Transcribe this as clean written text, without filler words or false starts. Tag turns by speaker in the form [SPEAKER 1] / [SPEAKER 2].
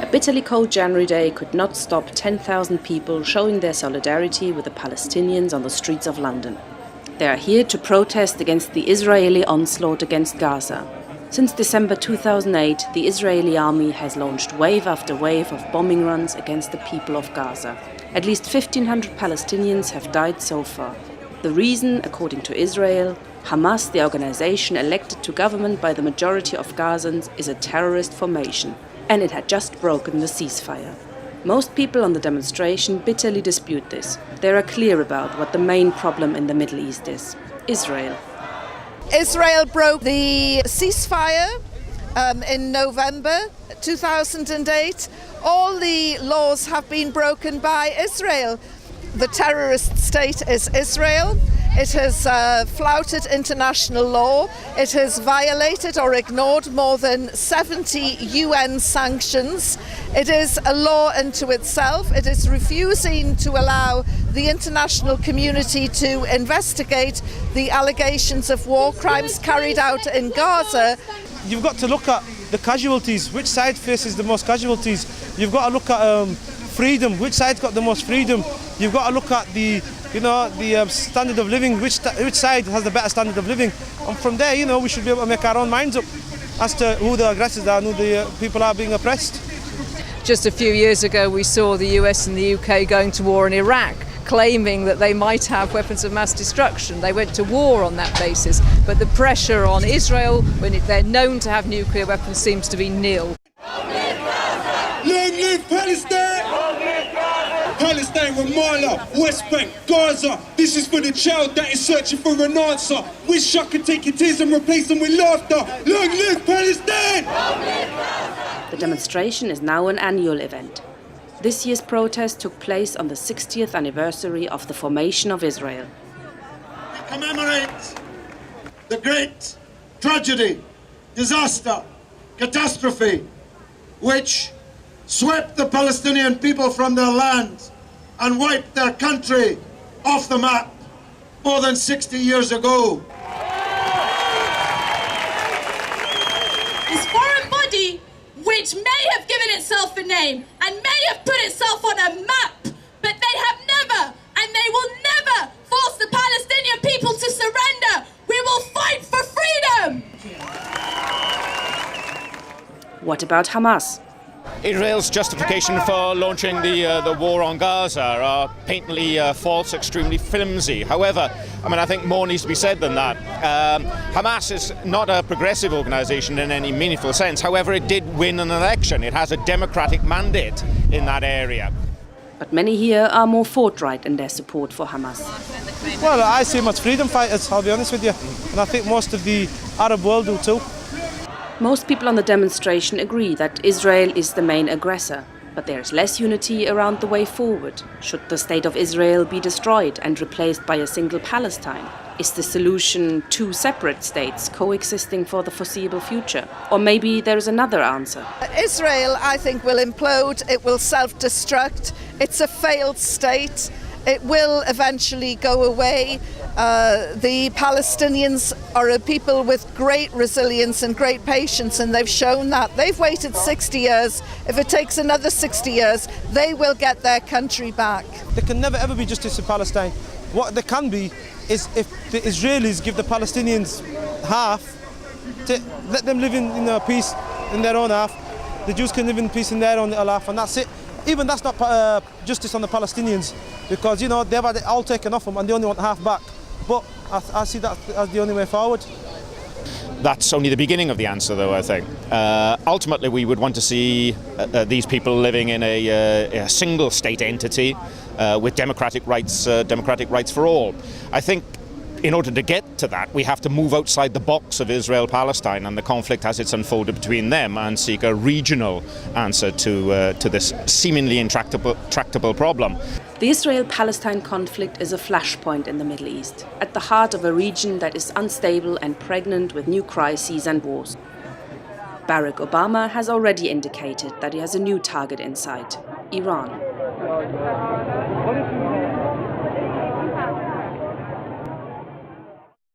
[SPEAKER 1] A bitterly cold January day could not stop 10,000 people showing their solidarity with the Palestinians on the streets of London. They are here to protest against the Israeli onslaught against Gaza. Since December 2008, the Israeli army has launched wave after wave of bombing runs against the people of Gaza. At least 1,500 Palestinians have died so far. The reason, according to Israel, Hamas, the organization elected to government by the majority of Gazans, is a terrorist formation, and it had just broken the ceasefire. Most people on the demonstration bitterly dispute this. They are clear about what the main problem in the Middle East is: Israel.
[SPEAKER 2] Israel broke the ceasefire in November 2008. All the laws have been broken by Israel. The terrorist state is Israel. It has flouted international law. It has violated or ignored more than 70 UN sanctions. It is a law unto itself. It is refusing to allow the international community to investigate the allegations of war crimes carried out in Gaza.
[SPEAKER 3] You've got to look at the casualties. Which side faces the most casualties? You've got to look at freedom. Which side's got the most freedom? You've got to look at the standard of living. Which side has the better standard of living? And from there, we should be able to make our own minds up as to who the aggressors are and who the people are being oppressed.
[SPEAKER 4] Just a few years ago, we saw the US and the UK going to war in Iraq, claiming that they might have weapons of mass destruction. They went to war on that basis. But the pressure on Israel, when they're known to have nuclear weapons, seems to be nil.
[SPEAKER 5] Long live Palestine! Palestine, Ramallah, West Bank, Gaza. This is for the child that is searching for an answer. Wish I could take your tears and replace them with laughter. Long live Palestine!
[SPEAKER 1] The demonstration is now an annual event. This year's protest took place on the 60th anniversary of the formation of Israel.
[SPEAKER 6] We commemorate the great tragedy, disaster, catastrophe, which swept the Palestinian people from their land and wiped their country off the map more than 60 years ago.
[SPEAKER 7] This foreign body, which may have given itself a name and may have put itself on a map, but they have never and they will never force the Palestinian people to surrender. We will fight for freedom.
[SPEAKER 1] What about Hamas?
[SPEAKER 8] Israel's justification for launching the war on Gaza are patently false, extremely flimsy. However, I think more needs to be said than that. Hamas is not a progressive organisation in any meaningful sense. However, it did win an election. It has a democratic mandate in that area.
[SPEAKER 1] But many here are more forthright in their support for Hamas.
[SPEAKER 3] Well, I see them as freedom fighters, I'll be honest with you. And I think most of the Arab world do too.
[SPEAKER 1] Most people on the demonstration agree that Israel is the main aggressor, but there is less unity around the way forward. Should the state of Israel be destroyed and replaced by a single Palestine? Is the solution two separate states coexisting for the foreseeable future? Or maybe there is another answer?
[SPEAKER 2] Israel, I think, will implode. It will self-destruct. It's a failed state. It will eventually go away. The Palestinians are a people with great resilience and great patience, and they've shown that. They've waited 60 years. If it takes another 60 years, they will get their country back.
[SPEAKER 3] There can never ever be justice in Palestine. What there can be is if the Israelis give the Palestinians half, to let them live in peace in their own half. The Jews can live in peace in their own little half, and that's it. Even that's not justice on the Palestinians, because they've had it all taken off them and they only want half back. But I see that as the only way forward.
[SPEAKER 8] That's only the beginning of the answer, though, I think. Ultimately, we would want to see these people living in a single state entity with democratic rights for all. I think in order to get to that, we have to move outside the box of Israel-Palestine and the conflict as it's unfolded between them and seek a regional answer to this seemingly intractable problem.
[SPEAKER 1] The Israel-Palestine conflict is a flashpoint in the Middle East, at the heart of a region that is unstable and pregnant with new crises and wars. Barack Obama has already indicated that he has a new target in sight: Iran.